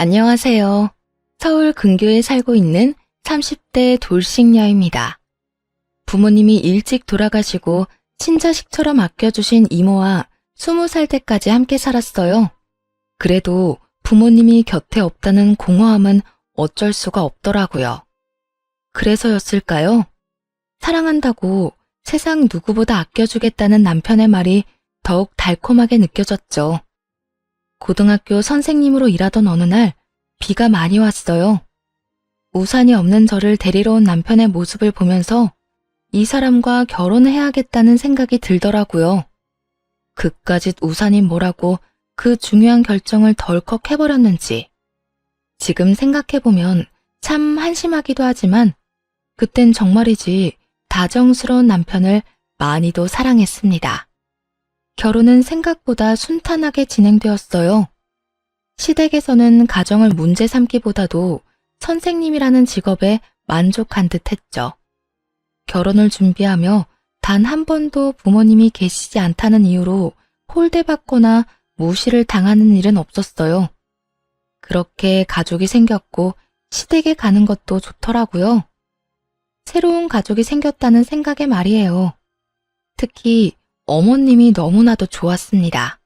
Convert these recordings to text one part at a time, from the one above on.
안녕하세요. 서울 근교에 살고 있는 30대 돌싱녀입니다. 부모님이 일찍 돌아가시고 친자식처럼 아껴주신 이모와 20살 때까지 함께 살았어요. 그래도 부모님이 곁에 없다는 공허함은 어쩔 수가 없더라고요. 그래서였을까요? 사랑한다고 세상 누구보다 아껴주겠다는 남편의 말이 더욱 달콤하게 느껴졌죠. 고등학교 선생님으로 일하던 어느 날 비가 많이 왔어요. 우산이 없는 저를 데리러 온 남편의 모습을 보면서 이 사람과 결혼해야겠다는 생각이 들더라고요. 그까짓 우산이 뭐라고 그 중요한 결정을 덜컥 해버렸는지. 지금 생각해보면 참 한심하기도 하지만 그땐 정말이지 다정스러운 남편을 많이도 사랑했습니다. 결혼은 생각보다 순탄하게 진행되었어요. 시댁에서는 가정을 문제 삼기보다도 선생님이라는 직업에 만족한 듯 했죠. 결혼을 준비하며 단 한 번도 부모님이 계시지 않다는 이유로 홀대받거나 무시를 당하는 일은 없었어요. 그렇게 가족이 생겼고 시댁에 가는 것도 좋더라고요. 새로운 가족이 생겼다는 생각에 말이에요. 특히 어머님이 너무나도 좋았습니다.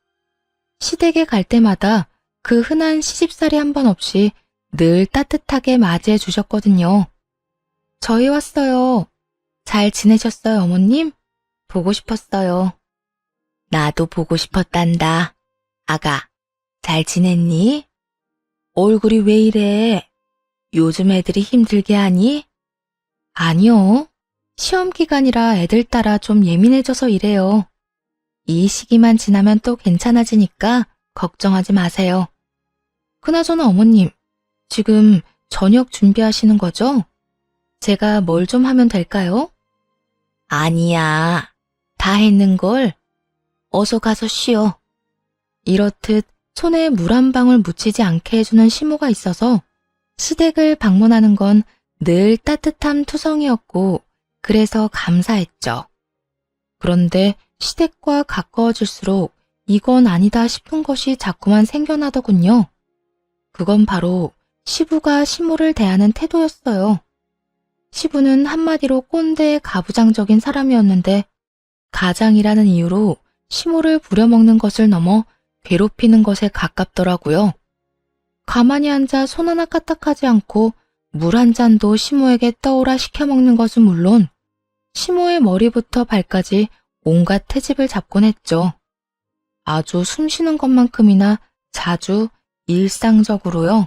시댁에 갈 때마다 그 흔한 시집살이 한 번 없이 늘 따뜻하게 맞이해 주셨거든요. 저희 왔어요. 잘 지내셨어요, 어머님? 보고 싶었어요. 나도 보고 싶었단다. 아가, 잘 지냈니? 얼굴이 왜 이래? 요즘 애들이 힘들게 하니? 아니요. 시험 기간이라 애들 따라 좀 예민해져서 이래요. 이 시기만 지나면 또 괜찮아지니까 걱정하지 마세요. 그나저나 어머님, 지금 저녁 준비하시는 거죠? 제가 뭘 좀 하면 될까요? 아니야. 다 했는걸. 어서 가서 쉬어. 이렇듯 손에 물 한 방울 묻히지 않게 해주는 시모가 있어서 시댁을 방문하는 건 늘 따뜻함 투성이었고 그래서 감사했죠. 그런데 시댁과 가까워질수록 이건 아니다 싶은 것이 자꾸만 생겨나더군요. 그건 바로 시부가 시모를 대하는 태도였어요. 시부는 한마디로 꼰대 가부장적인 사람이었는데 가장이라는 이유로 시모를 부려먹는 것을 넘어 괴롭히는 것에 가깝더라고요. 가만히 앉아 손 하나 까딱하지 않고 물 한 잔도 시모에게 떠오라 시켜먹는 것은 물론 시모의 머리부터 발까지 온갖 트집을 잡곤 했죠. 아주 숨쉬는 것만큼이나 자주 일상적으로요.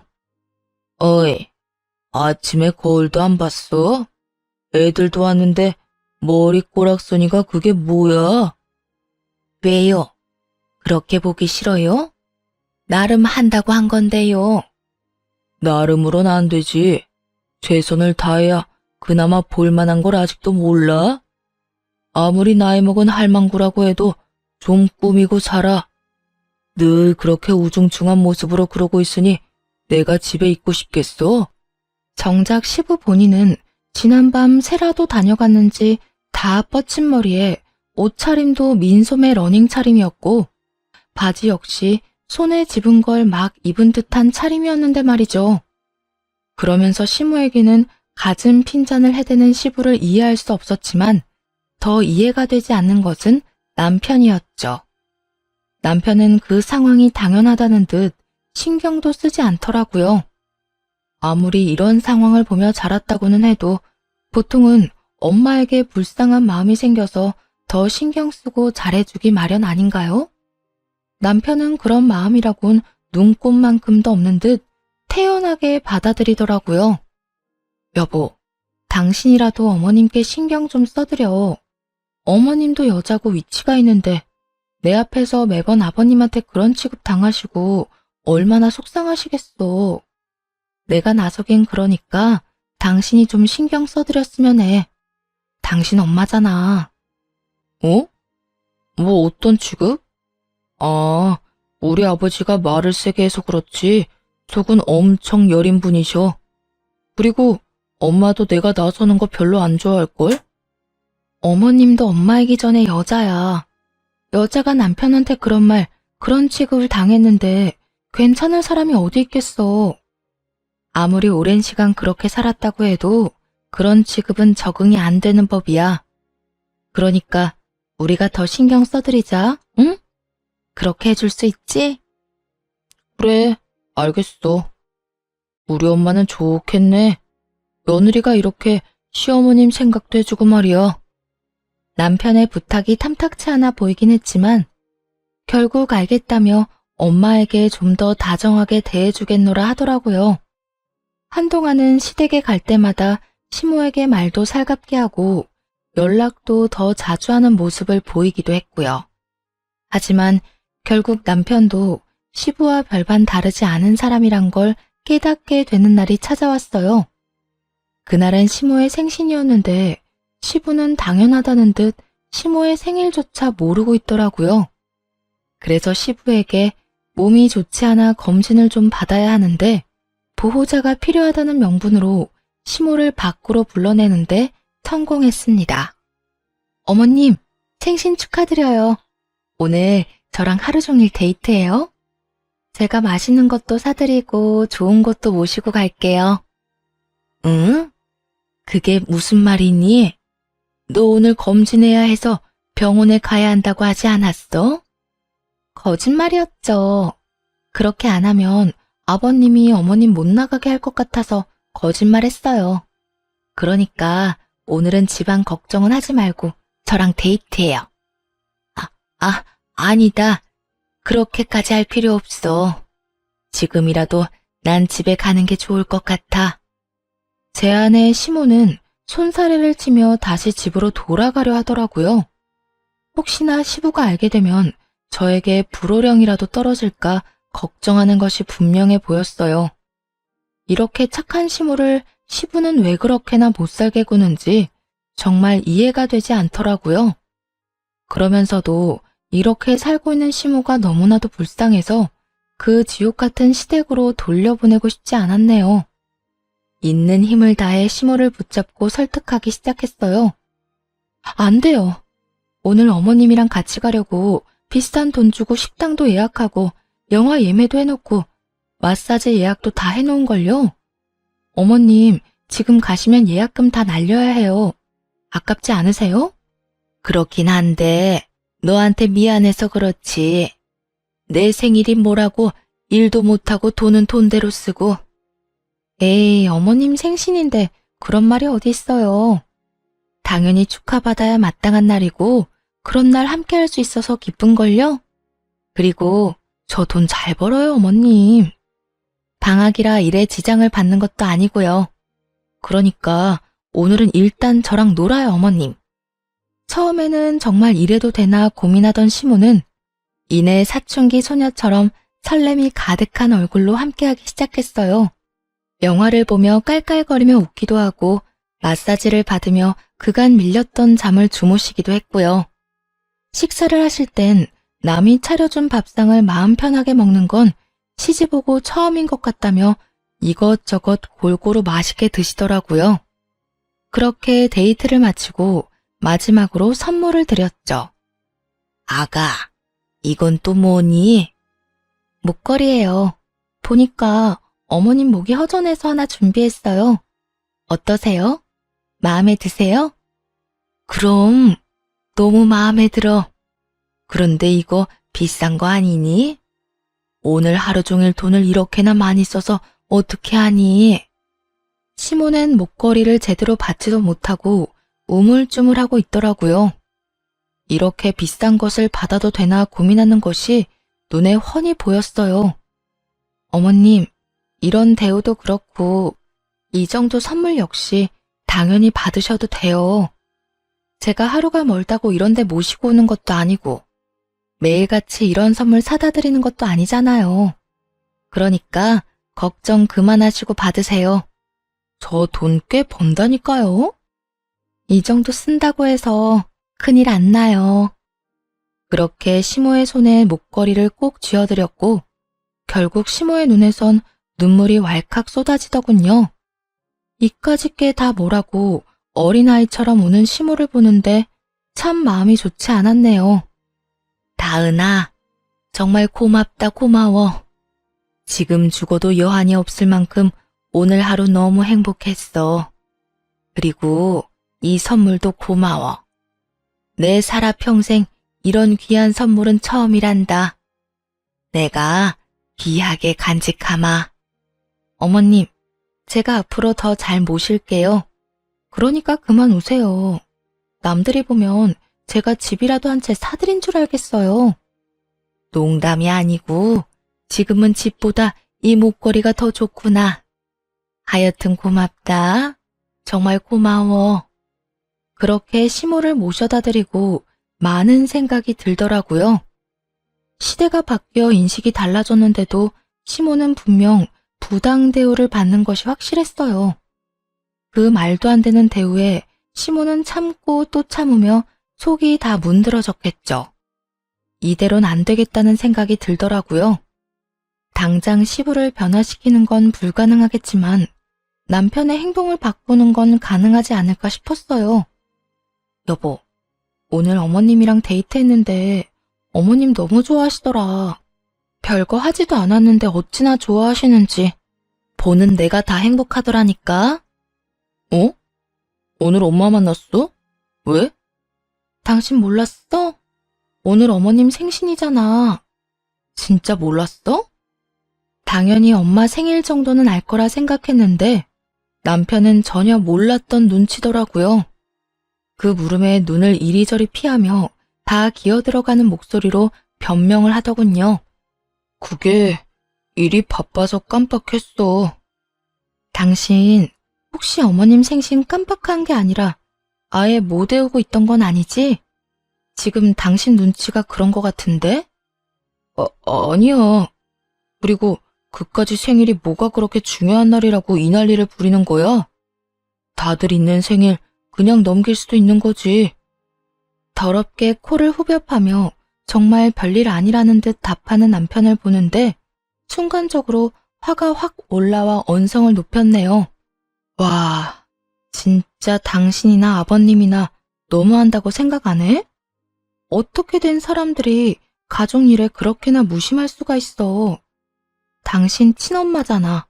어이, 아침에 거울도 안 봤어? 애들도 왔는데 머리 꼬락서니가 그게 뭐야? 왜요? 그렇게 보기 싫어요? 나름 한다고 한 건데요. 나름으론 안 되지. 최선을 다해야 그나마 볼만한 걸 아직도 몰라? 아무리 나이 먹은 할망구라고 해도 좀 꾸미고 살아. 늘 그렇게 우중충한 모습으로 그러고 있으니 내가 집에 있고 싶겠어? 정작 시부 본인은 지난밤 새라도 다녀갔는지 다 뻗친 머리에 옷차림도 민소매 러닝 차림이었고 바지 역시 손에 집은 걸 막 입은 듯한 차림이었는데 말이죠. 그러면서 시모에게는 갖은 핀잔을 해대는 시부를 이해할 수 없었지만 더 이해가 되지 않는 것은 남편이었죠. 남편은 그 상황이 당연하다는 듯 신경도 쓰지 않더라고요. 아무리 이런 상황을 보며 자랐다고는 해도 보통은 엄마에게 불쌍한 마음이 생겨서 더 신경 쓰고 잘해주기 마련 아닌가요? 남편은 그런 마음이라곤 눈꼽만큼도 없는 듯 태연하게 받아들이더라고요. 여보, 당신이라도 어머님께 신경 좀 써드려. 어머님도 여자고 위치가 있는데 내 앞에서 매번 아버님한테 그런 취급 당하시고 얼마나 속상하시겠어. 내가 나서긴 그러니까 당신이 좀 신경 써드렸으면 해. 당신 엄마잖아. 어? 뭐 어떤 취급? 아, 우리 아버지가 말을 세게 해서 그렇지 속은 엄청 여린 분이셔. 그리고 엄마도 내가 나서는 거 별로 안 좋아할걸? 어머님도 엄마이기 전에 여자야. 여자가 남편한테 그런 말, 그런 취급을 당했는데 괜찮은 사람이 어디 있겠어. 아무리 오랜 시간 그렇게 살았다고 해도 그런 취급은 적응이 안 되는 법이야. 그러니까 우리가 더 신경 써드리자, 응? 그렇게 해줄 수 있지? 그래, 알겠어. 우리 엄마는 좋겠네. 며느리가 이렇게 시어머님 생각도 해주고 말이야. 남편의 부탁이 탐탁치 않아 보이긴 했지만 결국 알겠다며 엄마에게 좀 더 다정하게 대해주겠노라 하더라고요. 한동안은 시댁에 갈 때마다 시모에게 말도 살갑게 하고 연락도 더 자주 하는 모습을 보이기도 했고요. 하지만 결국 남편도 시부와 별반 다르지 않은 사람이란 걸 깨닫게 되는 날이 찾아왔어요. 그날은 시모의 생신이었는데 시부는 당연하다는 듯 시모의 생일조차 모르고 있더라고요. 그래서 시부에게 몸이 좋지 않아 검진을 좀 받아야 하는데 보호자가 필요하다는 명분으로 시모를 밖으로 불러내는데 성공했습니다. 어머님, 생신 축하드려요. 오늘 저랑 하루 종일 데이트해요. 제가 맛있는 것도 사드리고 좋은 곳도 모시고 갈게요. 응? 그게 무슨 말이니? 너 오늘 검진해야 해서 병원에 가야 한다고 하지 않았어? 거짓말이었죠. 그렇게 안 하면 아버님이 어머님 못 나가게 할 것 같아서 거짓말했어요. 그러니까 오늘은 집안 걱정은 하지 말고 저랑 데이트해요. 아니다. 그렇게까지 할 필요 없어. 지금이라도 난 집에 가는 게 좋을 것 같아. 제 아내 시모는 손사래를 치며 다시 집으로 돌아가려 하더라고요. 혹시나 시부가 알게 되면 저에게 불호령이라도 떨어질까 걱정하는 것이 분명해 보였어요. 이렇게 착한 시모를 시부는 왜 그렇게나 못살게 구는지 정말 이해가 되지 않더라고요. 그러면서도 이렇게 살고 있는 시모가 너무나도 불쌍해서 그 지옥 같은 시댁으로 돌려보내고 싶지 않았네요. 있는 힘을 다해 시모를 붙잡고 설득하기 시작했어요. 안 돼요. 오늘 어머님이랑 같이 가려고 비싼 돈 주고 식당도 예약하고 영화 예매도 해놓고 마사지 예약도 다 해놓은걸요. 어머님, 지금 가시면 예약금 다 날려야 해요. 아깝지 않으세요? 그렇긴 한데 너한테 미안해서 그렇지. 내 생일이 뭐라고 일도 못하고 돈은 돈대로 쓰고. 에이, 어머님 생신인데 그런 말이 어디 있어요. 당연히 축하받아야 마땅한 날이고 그런 날 함께 할 수 있어서 기쁜걸요? 그리고 저 돈 잘 벌어요, 어머님. 방학이라 일에 지장을 받는 것도 아니고요. 그러니까 오늘은 일단 저랑 놀아요, 어머님. 처음에는 정말 이래도 되나 고민하던 시모는 이내 사춘기 소녀처럼 설렘이 가득한 얼굴로 함께하기 시작했어요. 영화를 보며 깔깔거리며 웃기도 하고 마사지를 받으며 그간 밀렸던 잠을 주무시기도 했고요. 식사를 하실 땐 남이 차려준 밥상을 마음 편하게 먹는 건 시집오고 처음인 것 같다며 이것저것 골고루 맛있게 드시더라고요. 그렇게 데이트를 마치고 마지막으로 선물을 드렸죠. 아가, 이건 또 뭐니? 목걸이예요. 보니까 어머님 목이 허전해서 하나 준비했어요. 어떠세요? 마음에 드세요? 그럼 너무 마음에 들어. 그런데 이거 비싼 거 아니니? 오늘 하루 종일 돈을 이렇게나 많이 써서 어떻게 하니? 시모는 목걸이를 제대로 받지도 못하고 우물쭈물하고 있더라고요. 이렇게 비싼 것을 받아도 되나 고민하는 것이 눈에 훤히 보였어요. 어머님, 이런 대우도 그렇고 이 정도 선물 역시 당연히 받으셔도 돼요. 제가 하루가 멀다고 이런 데 모시고 오는 것도 아니고 매일같이 이런 선물 사다 드리는 것도 아니잖아요. 그러니까 걱정 그만하시고 받으세요. 저 돈 꽤 번다니까요. 이 정도 쓴다고 해서 큰일 안 나요. 그렇게 시모의 손에 목걸이를 꼭 쥐어드렸고 결국 시모의 눈에선 눈물이 왈칵 쏟아지더군요. 이까짓 게 다 뭐라고 어린아이처럼 우는 시모를 보는데 참 마음이 좋지 않았네요. 다은아, 정말 고맙다 고마워. 지금 죽어도 여한이 없을 만큼 오늘 하루 너무 행복했어. 그리고 이 선물도 고마워. 내 살아 평생 이런 귀한 선물은 처음이란다. 내가 귀하게 간직하마. 어머님, 제가 앞으로 더 잘 모실게요. 그러니까 그만 우세요. 남들이 보면 제가 집이라도 한 채 사드린 줄 알겠어요. 농담이 아니고 지금은 집보다 이 목걸이가 더 좋구나. 하여튼 고맙다. 정말 고마워. 그렇게 시모를 모셔다 드리고 많은 생각이 들더라고요. 시대가 바뀌어 인식이 달라졌는데도 시모는 분명 부당 대우를 받는 것이 확실했어요. 그 말도 안 되는 대우에 시모는 참고 또 참으며 속이 다 문드러졌겠죠. 이대로는 안 되겠다는 생각이 들더라고요. 당장 시부를 변화시키는 건 불가능하겠지만 남편의 행동을 바꾸는 건 가능하지 않을까 싶었어요. 여보, 오늘 어머님이랑 데이트했는데 어머님 너무 좋아하시더라. 별거 하지도 않았는데 어찌나 좋아하시는지. 보는 내가 다 행복하더라니까. 어? 오늘 엄마 만났어? 왜? 당신 몰랐어? 오늘 어머님 생신이잖아. 진짜 몰랐어? 당연히 엄마 생일 정도는 알 거라 생각했는데 남편은 전혀 몰랐던 눈치더라고요. 그 물음에 눈을 이리저리 피하며 다 기어들어가는 목소리로 변명을 하더군요. 그게 일이 바빠서 깜빡했어. 당신 혹시 어머님 생신 깜빡한 게 아니라 아예 못 외우고 있던 건 아니지? 지금 당신 눈치가 그런 것 같은데? 아니야. 그리고 그까지 생일이 뭐가 그렇게 중요한 날이라고 이 난리를 부리는 거야? 다들 있는 생일 그냥 넘길 수도 있는 거지. 더럽게 코를 후벼파며 정말 별일 아니라는 듯 답하는 남편을 보는데 순간적으로 화가 확 올라와 언성을 높였네요. 와, 진짜 당신이나 아버님이나 너무한다고 생각 안 해? 어떻게 된 사람들이 가족 일에 그렇게나 무심할 수가 있어. 당신 친엄마잖아.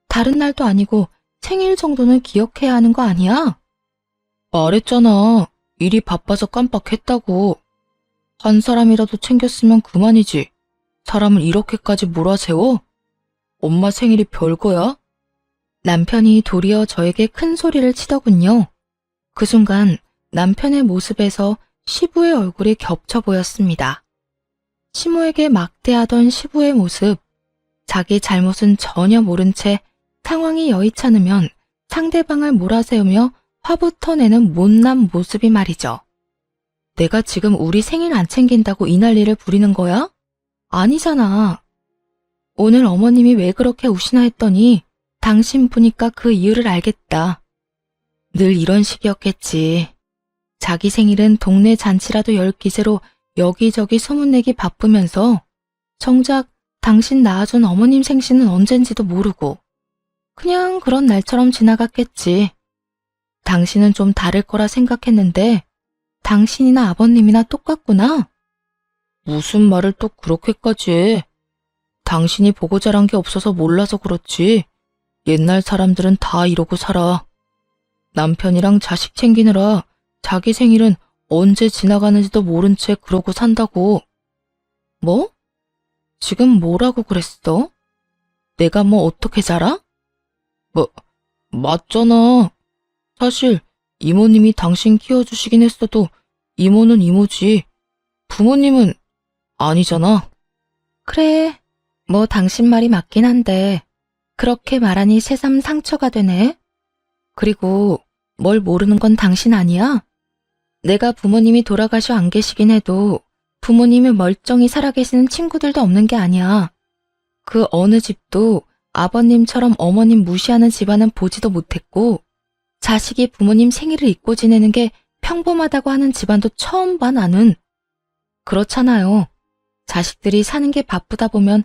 다른 날도 아니고 생일 정도는 기억해야 하는 거 아니야? 말했잖아. 일이 바빠서 깜빡했다고. 한 사람이라도 챙겼으면 그만이지. 사람을 이렇게까지 몰아세워? 엄마 생일이 별거야? 남편이 도리어 저에게 큰 소리를 치더군요. 그 순간 남편의 모습에서 시부의 얼굴이 겹쳐 보였습니다. 시모에게 막대하던 시부의 모습, 자기 잘못은 전혀 모른 채 상황이 여의찮으면 상대방을 몰아세우며 화부터 내는 못난 모습이 말이죠. 내가 지금 우리 생일 안 챙긴다고 이 난리를 부리는 거야? 아니잖아. 오늘 어머님이 왜 그렇게 우시나 했더니 당신 보니까 그 이유를 알겠다. 늘 이런 식이었겠지. 자기 생일은 동네 잔치라도 열 기세로 여기저기 소문내기 바쁘면서 정작 당신 낳아준 어머님 생신은 언젠지도 모르고 그냥 그런 날처럼 지나갔겠지. 당신은 좀 다를 거라 생각했는데 당신이나 아버님이나 똑같구나. 무슨 말을 또 그렇게까지 해. 당신이 보고 자란 게 없어서 몰라서 그렇지. 옛날 사람들은 다 이러고 살아. 남편이랑 자식 챙기느라 자기 생일은 언제 지나가는지도 모른 채 그러고 산다고. 뭐? 지금 뭐라고 그랬어? 내가 뭐 어떻게 자라? 맞잖아. 사실 이모님이 당신 키워주시긴 했어도 이모는 이모지. 부모님은 아니잖아. 그래, 뭐 당신 말이 맞긴 한데 그렇게 말하니 새삼 상처가 되네. 그리고 뭘 모르는 건 당신 아니야? 내가 부모님이 돌아가셔 안 계시긴 해도 부모님이 멀쩡히 살아계시는 친구들도 없는 게 아니야. 그 어느 집도 아버님처럼 어머님 무시하는 집안은 보지도 못했고 자식이 부모님 생일을 잊고 지내는 게 평범하다고 하는 집안도 처음 봐 나는. 그렇잖아요. 자식들이 사는 게 바쁘다 보면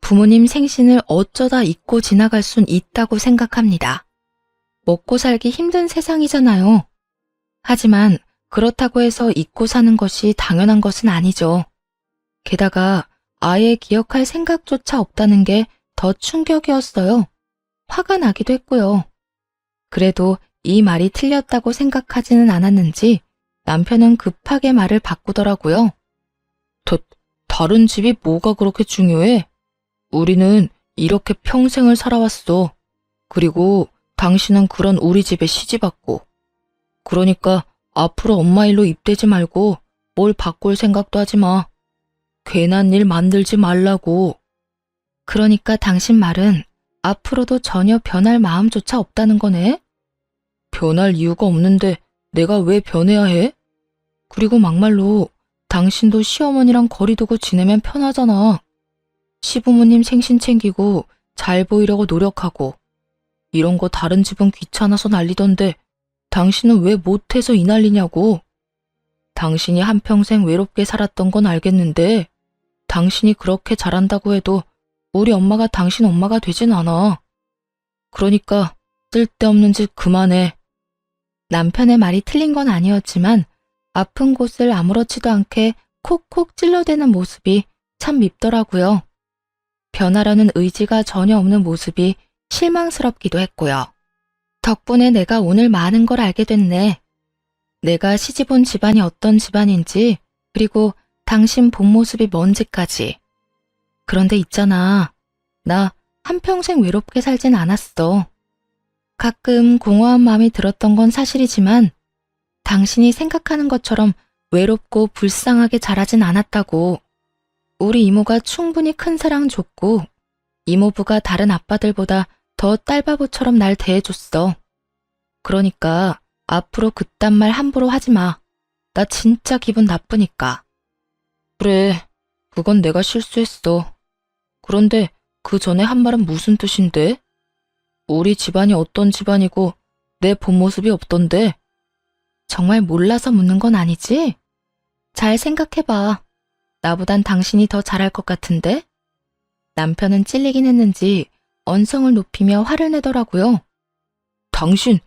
부모님 생신을 어쩌다 잊고 지나갈 순 있다고 생각합니다. 먹고 살기 힘든 세상이잖아요. 하지만 그렇다고 해서 잊고 사는 것이 당연한 것은 아니죠. 게다가 아예 기억할 생각조차 없다는 게 더 충격이었어요. 화가 나기도 했고요. 그래도 이 말이 틀렸다고 생각하지는 않았는지 남편은 급하게 말을 바꾸더라고요. 다른 집이 뭐가 그렇게 중요해? 우리는 이렇게 평생을 살아왔어. 그리고 당신은 그런 우리 집에 시집 왔고. 그러니까 앞으로 엄마 일로 입대지 말고 뭘 바꿀 생각도 하지 마. 괜한 일 만들지 말라고. 그러니까 당신 말은 앞으로도 전혀 변할 마음조차 없다는 거네? 변할 이유가 없는데 내가 왜 변해야 해? 그리고 막말로 당신도 시어머니랑 거리 두고 지내면 편하잖아. 시부모님 생신 챙기고 잘 보이려고 노력하고. 이런 거 다른 집은 귀찮아서 난리던데 당신은 왜 못해서 이 난리냐고. 당신이 한평생 외롭게 살았던 건 알겠는데 당신이 그렇게 잘한다고 해도 우리 엄마가 당신 엄마가 되진 않아. 그러니까 쓸데없는 짓 그만해. 남편의 말이 틀린 건 아니었지만 아픈 곳을 아무렇지도 않게 콕콕 찔러대는 모습이 참 밉더라고요. 변하려는 의지가 전혀 없는 모습이 실망스럽기도 했고요. 덕분에 내가 오늘 많은 걸 알게 됐네. 내가 시집온 집안이 어떤 집안인지, 그리고 당신 본 모습이 뭔지까지. 그런데 있잖아. 나 한평생 외롭게 살진 않았어. 가끔 공허한 마음이 들었던 건 사실이지만 당신이 생각하는 것처럼 외롭고 불쌍하게 자라진 않았다고. 우리 이모가 충분히 큰 사랑 줬고 이모부가 다른 아빠들보다 더 딸바보처럼 날 대해줬어. 그러니까 앞으로 그딴 말 함부로 하지 마. 나 진짜 기분 나쁘니까. 그래, 그건 내가 실수했어. 그런데 그 전에 한 말은 무슨 뜻인데? 우리 집안이 어떤 집안이고 내 본 모습이 없던데? 정말 몰라서 묻는 건 아니지? 잘 생각해봐. 나보단 당신이 더 잘할 것 같은데? 남편은 찔리긴 했는지 언성을 높이며 화를 내더라고요. 당신,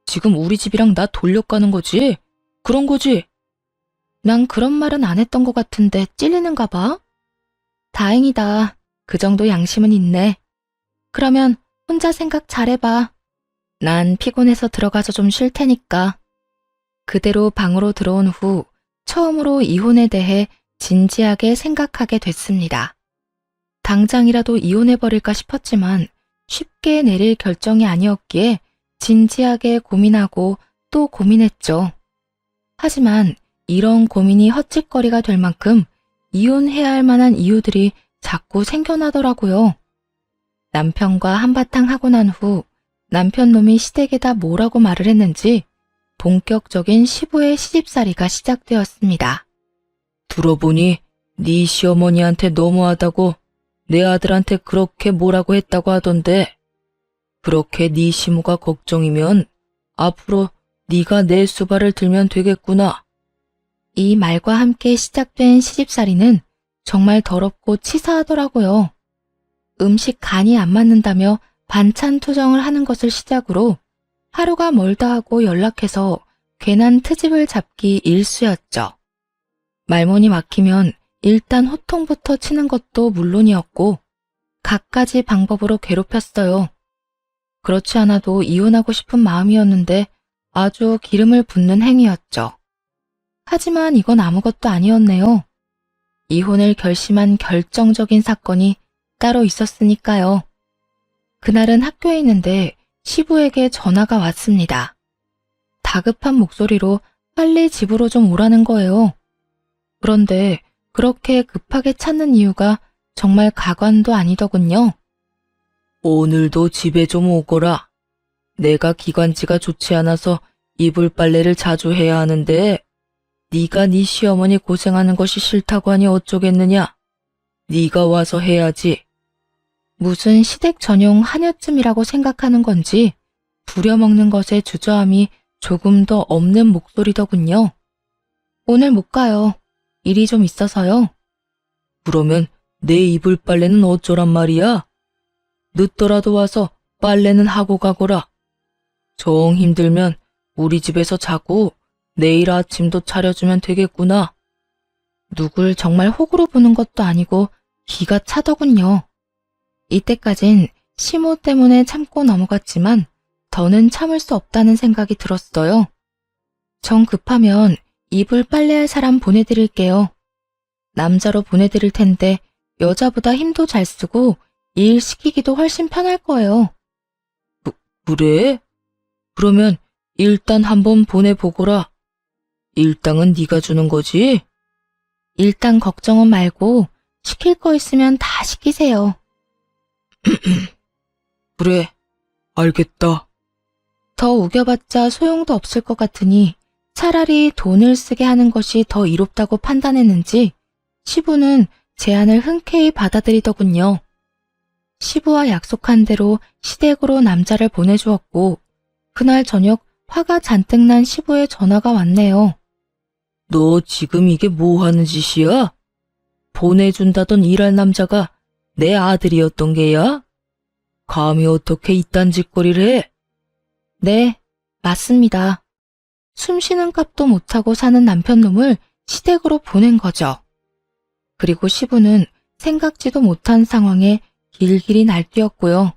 지금 우리 집이랑 나 돌려가는 거지? 그런 거지? 난 그런 말은 안 했던 것 같은데 찔리는가 봐? 다행이다. 그 정도 양심은 있네. 그러면 혼자 생각 잘해봐. 난 피곤해서 들어가서 좀 쉴 테니까. 그대로 방으로 들어온 후 처음으로 이혼에 대해 진지하게 생각하게 됐습니다. 당장이라도 이혼해버릴까 싶었지만 쉽게 내릴 결정이 아니었기에 진지하게 고민하고 또 고민했죠. 하지만 이런 고민이 헛짓거리가 될 만큼 이혼해야 할 만한 이유들이 자꾸 생겨나더라고요. 남편과 한바탕 하고 난 후 남편 놈이 시댁에다 뭐라고 말을 했는지 본격적인 시부의 시집살이가 시작되었습니다. 들어보니 네 시어머니한테 너무하다고 내 아들한테 그렇게 뭐라고 했다고 하던데, 그렇게 네 시무가 걱정이면 앞으로 네가 내 수발을 들면 되겠구나. 이 말과 함께 시작된 시집살이는 정말 더럽고 치사하더라고요. 음식 간이 안 맞는다며 반찬 투정을 하는 것을 시작으로 하루가 멀다 하고 연락해서 괜한 트집을 잡기 일쑤였죠. 말문이 막히면 일단 호통부터 치는 것도 물론이었고 갖가지 방법으로 괴롭혔어요. 그렇지 않아도 이혼하고 싶은 마음이었는데 아주 기름을 붓는 행위였죠. 하지만 이건 아무것도 아니었네요. 이혼을 결심한 결정적인 사건이 따로 있었으니까요. 그날은 학교에 있는데 시부에게 전화가 왔습니다. 다급한 목소리로 빨리 집으로 좀 오라는 거예요. 그런데 그렇게 급하게 찾는 이유가 정말 가관도 아니더군요. 오늘도 집에 좀 오거라. 내가 기관지가 좋지 않아서 이불 빨래를 자주 해야 하는데 네가 네 시어머니 고생하는 것이 싫다고 하니 어쩌겠느냐. 네가 와서 해야지. 무슨 시댁 전용 한여쯤이라고 생각하는 건지 부려먹는 것에 주저함이 조금 더 없는 목소리더군요. 오늘 못 가요. 일이 좀 있어서요. 그러면 내 이불 빨래는 어쩌란 말이야? 늦더라도 와서 빨래는 하고 가거라. 정 힘들면 우리 집에서 자고 내일 아침도 차려주면 되겠구나. 누굴 정말 호구로 보는 것도 아니고 기가 차더군요. 이때까진 시모 때문에 참고 넘어갔지만 더는 참을 수 없다는 생각이 들었어요. 정 급하면 이불 빨래할 사람 보내드릴게요. 남자로 보내드릴 텐데 여자보다 힘도 잘 쓰고 일 시키기도 훨씬 편할 거예요. 그래? 그러면 일단 한번 보내보거라. 일당은 네가 주는 거지? 일당 걱정은 말고 시킬 거 있으면 다 시키세요. 그래, 알겠다. 더 우겨봤자 소용도 없을 것 같으니 차라리 돈을 쓰게 하는 것이 더 이롭다고 판단했는지 시부는 제안을 흔쾌히 받아들이더군요. 시부와 약속한 대로 시댁으로 남자를 보내주었고 그날 저녁 화가 잔뜩 난 시부의 전화가 왔네요. 너 지금 이게 뭐 하는 짓이야? 보내준다던 일할 남자가 내 아들이었던 게야? 감히 어떻게 이딴 짓거리를 해? 네, 맞습니다. 숨 쉬는 값도 못하고 사는 남편놈을 시댁으로 보낸 거죠. 그리고 시부는 생각지도 못한 상황에 길길이 날뛰었고요.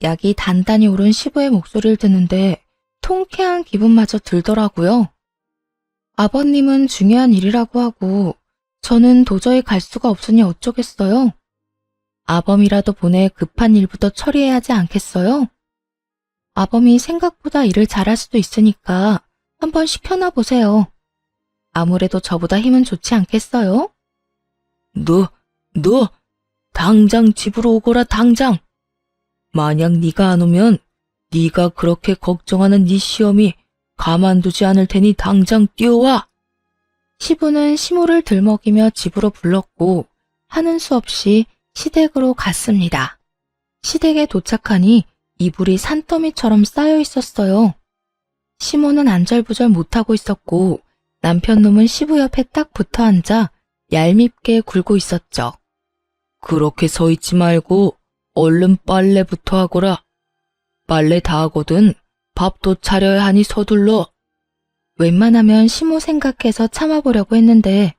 약이 단단히 오른 시부의 목소리를 듣는데 통쾌한 기분마저 들더라고요. 아버님은 중요한 일이라고 하고 저는 도저히 갈 수가 없으니 어쩌겠어요. 아범이라도 보내 급한 일부터 처리해야 하지 않겠어요? 아범이 생각보다 일을 잘할 수도 있으니까 한번 시켜놔 보세요. 아무래도 저보다 힘은 좋지 않겠어요? 너 당장 집으로 오거라 당장. 만약 네가 안 오면 네가 그렇게 걱정하는 네 시엄이 가만두지 않을 테니 당장 뛰어와. 시부는 시모를 들먹이며 집으로 불렀고 하는 수 없이 시댁으로 갔습니다. 시댁에 도착하니 이불이 산더미처럼 쌓여 있었어요. 시모는 안절부절 못하고 있었고 남편놈은 시부 옆에 딱 붙어 앉아 얄밉게 굴고 있었죠. 그렇게 서 있지 말고 얼른 빨래부터 하거라. 빨래 다 하거든 밥도 차려야 하니 서둘러. 웬만하면 시모 생각해서 참아보려고 했는데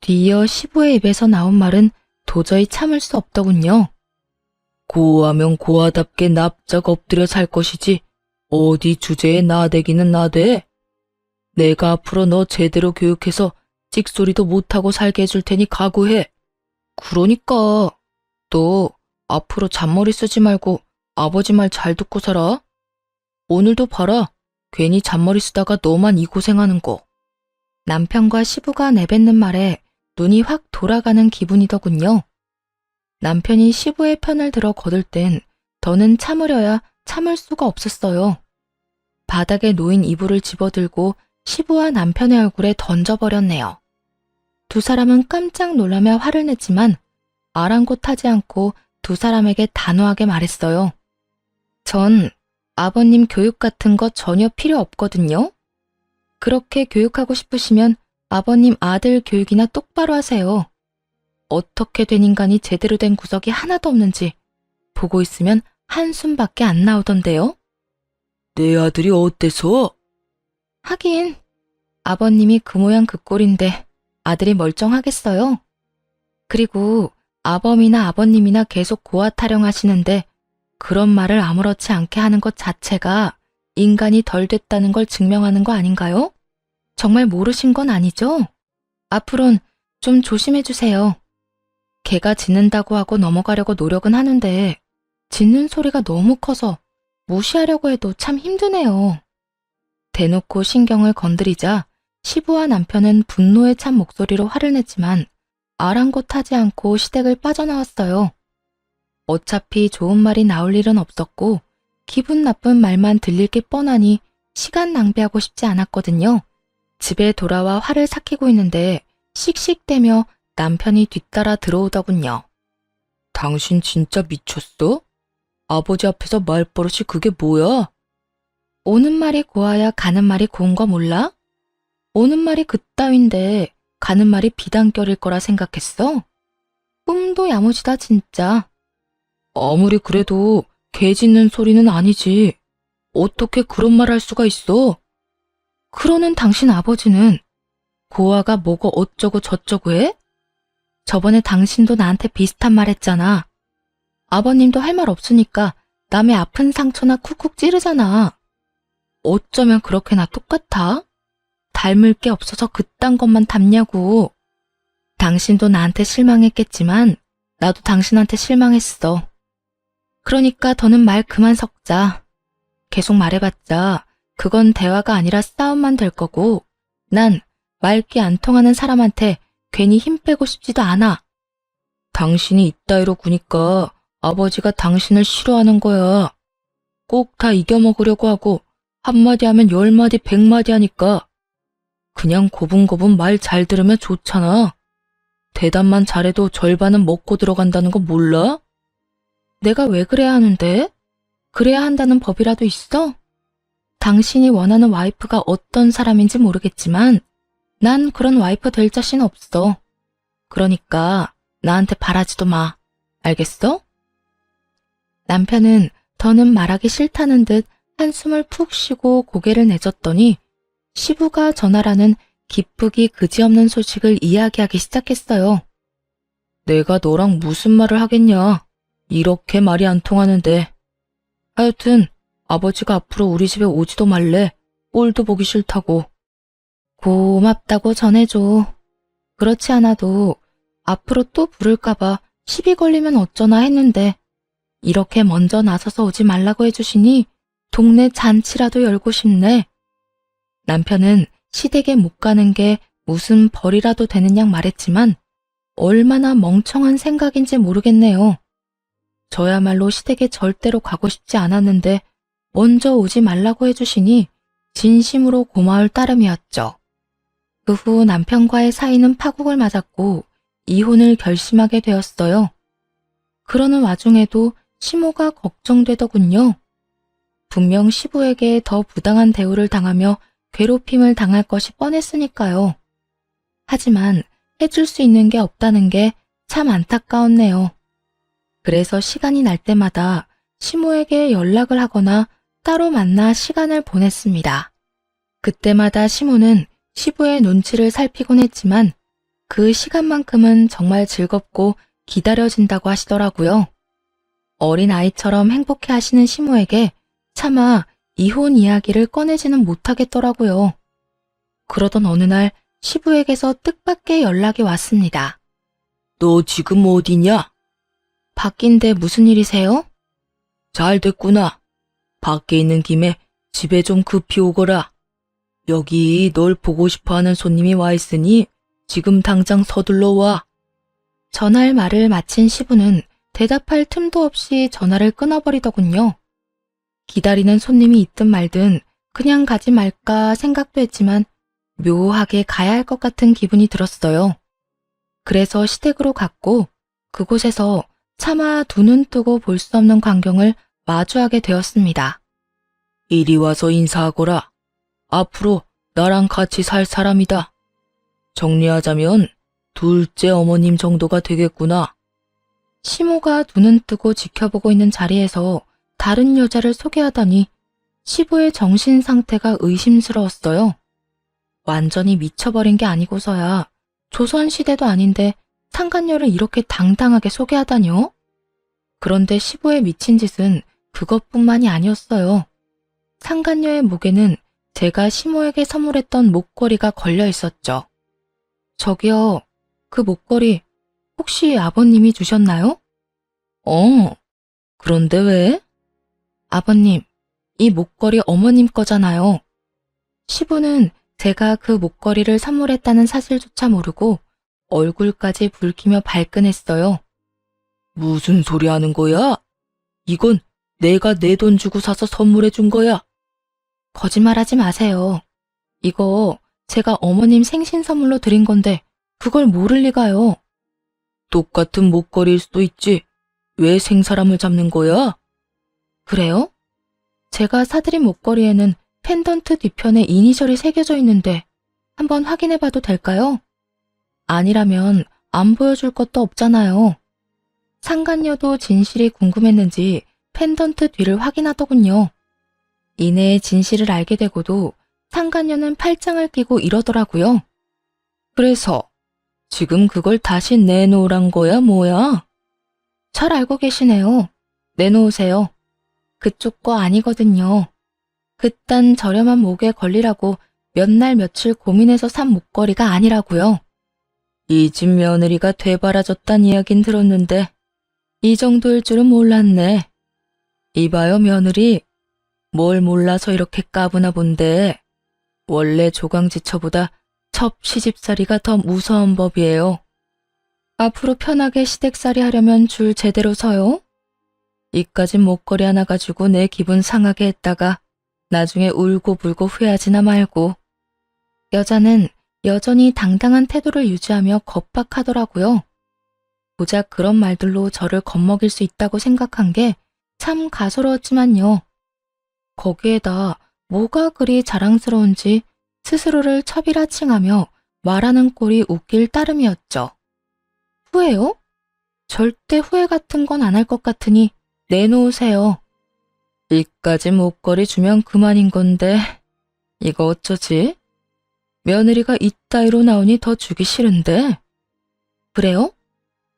뒤이어 시부의 입에서 나온 말은 도저히 참을 수 없더군요. 고하면 고하답게 납작 엎드려 살 것이지 어디 주제에 나대기는 나대. 내가 앞으로 너 제대로 교육해서 찍소리도 못하고 살게 해줄 테니 각오해. 그러니까 너 앞으로 잔머리 쓰지 말고 아버지 말 잘 듣고 살아. 오늘도 봐라. 괜히 잔머리 쓰다가 너만 이 고생하는 거. 남편과 시부가 내뱉는 말에 눈이 확 돌아가는 기분이더군요. 남편이 시부의 편을 들어 거들 땐 더는 참으려야 참을 수가 없었어요. 바닥에 놓인 이불을 집어들고 시부와 남편의 얼굴에 던져버렸네요. 두 사람은 깜짝 놀라며 화를 냈지만 아랑곳하지 않고 두 사람에게 단호하게 말했어요. 전 아버님 교육 같은 거 전혀 필요 없거든요. 그렇게 교육하고 싶으시면 아버님 아들 교육이나 똑바로 하세요. 어떻게 된 인간이 제대로 된 구석이 하나도 없는지 보고 있으면 한숨밖에 안 나오던데요. 내 아들이 어때서? 하긴 아버님이 그 모양 그 꼴인데 아들이 멀쩡하겠어요. 그리고 아범이나 아버님이나 계속 고아 타령하시는데 그런 말을 아무렇지 않게 하는 것 자체가 인간이 덜 됐다는 걸 증명하는 거 아닌가요? 정말 모르신 건 아니죠? 앞으론 좀 조심해 주세요. 개가 짖는다고 하고 넘어가려고 노력은 하는데 짖는 소리가 너무 커서 무시하려고 해도 참 힘드네요. 대놓고 신경을 건드리자 시부와 남편은 분노에 찬 목소리로 화를 냈지만 아랑곳하지 않고 시댁을 빠져나왔어요. 어차피 좋은 말이 나올 일은 없었고 기분 나쁜 말만 들릴 게 뻔하니 시간 낭비하고 싶지 않았거든요. 집에 돌아와 화를 삭히고 있는데 씩씩대며 남편이 뒤따라 들어오더군요. 당신 진짜 미쳤어? 아버지 앞에서 말버릇이 그게 뭐야? 오는 말이 고와야 가는 말이 고운 거 몰라? 오는 말이 그따윈데 가는 말이 비단결일 거라 생각했어? 꿈도 야무지다 진짜. 아무리 그래도 개 짖는 소리는 아니지. 어떻게 그런 말 할 수가 있어? 그러는 당신 아버지는 고아가 뭐고 어쩌고 저쩌고 해? 저번에 당신도 나한테 비슷한 말 했잖아. 아버님도 할 말 없으니까 남의 아픈 상처나 쿡쿡 찌르잖아. 어쩌면 그렇게나 똑같아? 닮을 게 없어서 그딴 것만 닮냐고. 당신도 나한테 실망했겠지만 나도 당신한테 실망했어. 그러니까 더는 말 그만 섞자. 계속 말해봤자 그건 대화가 아니라 싸움만 될 거고 난 말귀 안 통하는 사람한테 괜히 힘 빼고 싶지도 않아. 당신이 이따위로 구니까 아버지가 당신을 싫어하는 거야. 꼭 다 이겨먹으려고 하고 한마디 하면 10마디 100마디 하니까 그냥 고분고분 말 잘 들으면 좋잖아. 대답만 잘해도 절반은 먹고 들어간다는 거 몰라? 내가 왜 그래야 하는데? 그래야 한다는 법이라도 있어? 당신이 원하는 와이프가 어떤 사람인지 모르겠지만 난 그런 와이프 될 자신 없어. 그러니까 나한테 바라지도 마. 알겠어? 남편은 더는 말하기 싫다는 듯 한숨을 푹 쉬고 고개를 내젓더니 시부가 전하라는 기쁘기 그지없는 소식을 이야기하기 시작했어요. 내가 너랑 무슨 말을 하겠냐. 이렇게 말이 안 통하는데. 하여튼 아버지가 앞으로 우리 집에 오지도 말래. 꼴도 보기 싫다고. 고맙다고 전해줘. 그렇지 않아도 앞으로 또 부를까봐 시비 걸리면 어쩌나 했는데 이렇게 먼저 나서서 오지 말라고 해주시니 동네 잔치라도 열고 싶네. 남편은 시댁에 못 가는 게 무슨 벌이라도 되는 양 말했지만 얼마나 멍청한 생각인지 모르겠네요. 저야말로 시댁에 절대로 가고 싶지 않았는데 먼저 오지 말라고 해주시니 진심으로 고마울 따름이었죠. 그 후 남편과의 사이는 파국을 맞았고 이혼을 결심하게 되었어요. 그러는 와중에도 시모가 걱정되더군요. 분명 시부에게 더 부당한 대우를 당하며 괴롭힘을 당할 것이 뻔했으니까요. 하지만 해줄 수 있는 게 없다는 게 참 안타까웠네요. 그래서 시간이 날 때마다 시모에게 연락을 하거나 따로 만나 시간을 보냈습니다. 그때마다 시모는 시부의 눈치를 살피곤 했지만 그 시간만큼은 정말 즐겁고 기다려진다고 하시더라고요. 어린 아이처럼 행복해 하시는 시모에게 차마 이혼 이야기를 꺼내지는 못하겠더라고요. 그러던 어느 날 시부에게서 뜻밖의 연락이 왔습니다. 너 지금 어디냐? 밖인데 무슨 일이세요? 잘 됐구나. 밖에 있는 김에 집에 좀 급히 오거라. 여기 널 보고 싶어하는 손님이 와 있으니 지금 당장 서둘러 와. 전화할 말을 마친 시부는 대답할 틈도 없이 전화를 끊어버리더군요. 기다리는 손님이 있든 말든 그냥 가지 말까 생각도 했지만 묘하게 가야 할 것 같은 기분이 들었어요. 그래서 시댁으로 갔고 그곳에서 차마 두 눈 뜨고 볼 수 없는 광경을 마주하게 되었습니다. 이리 와서 인사하거라. 앞으로 나랑 같이 살 사람이다. 정리하자면 둘째 어머님 정도가 되겠구나. 시모가 두 눈 뜨고 지켜보고 있는 자리에서 다른 여자를 소개하다니 시부의 정신 상태가 의심스러웠어요. 완전히 미쳐버린 게 아니고서야 조선시대도 아닌데 상간녀를 이렇게 당당하게 소개하다뇨? 그런데 시부의 미친 짓은 그것뿐만이 아니었어요. 상간녀의 목에는 제가 시모에게 선물했던 목걸이가 걸려 있었죠. 저기요, 그 목걸이 혹시 아버님이 주셨나요? 그런데 왜? 아버님, 이 목걸이 어머님 거잖아요. 시부는 제가 그 목걸이를 선물했다는 사실조차 모르고 얼굴까지 붉히며 발끈했어요. 무슨 소리 하는 거야? 이건 내가 내 돈 주고 사서 선물해 준 거야. 거짓말하지 마세요. 이거 제가 어머님 생신 선물로 드린 건데 그걸 모를 리가요. 똑같은 목걸이일 수도 있지. 왜 생사람을 잡는 거야? 그래요? 제가 사드린 목걸이에는 펜던트 뒤편에 이니셜이 새겨져 있는데 한번 확인해 봐도 될까요? 아니라면 안 보여줄 것도 없잖아요. 상간녀도 진실이 궁금했는지 펜던트 뒤를 확인하더군요. 이내 진실을 알게 되고도 상간녀는 팔짱을 끼고 이러더라고요. 그래서 지금 그걸 다시 내놓으란 거야, 뭐야? 잘 알고 계시네요. 내놓으세요. 그쪽 거 아니거든요. 그딴 저렴한 목에 걸리라고 몇 날 며칠 고민해서 산 목걸이가 아니라고요. 이 집 며느리가 되바라졌단 이야긴 들었는데 이 정도일 줄은 몰랐네. 이봐요 며느리, 뭘 몰라서 이렇게 까부나 본데 원래 조강지처보다 첩 시집살이가 더 무서운 법이에요. 앞으로 편하게 시댁살이 하려면 줄 제대로 서요. 이까진 목걸이 하나 가지고 내 기분 상하게 했다가 나중에 울고불고 후회하지나 말고. 여자는 여전히 당당한 태도를 유지하며 겁박하더라고요. 고작 그런 말들로 저를 겁먹일 수 있다고 생각한 게 참 가소로웠지만요. 거기에다 뭐가 그리 자랑스러운지 스스로를 첩이라 칭하며 말하는 꼴이 웃길 따름이었죠. 후회요? 절대 후회 같은 건 안 할 것 같으니 내놓으세요. 이까지 목걸이 주면 그만인 건데 이거 어쩌지? 며느리가 이따위로 나오니 더 주기 싫은데. 그래요?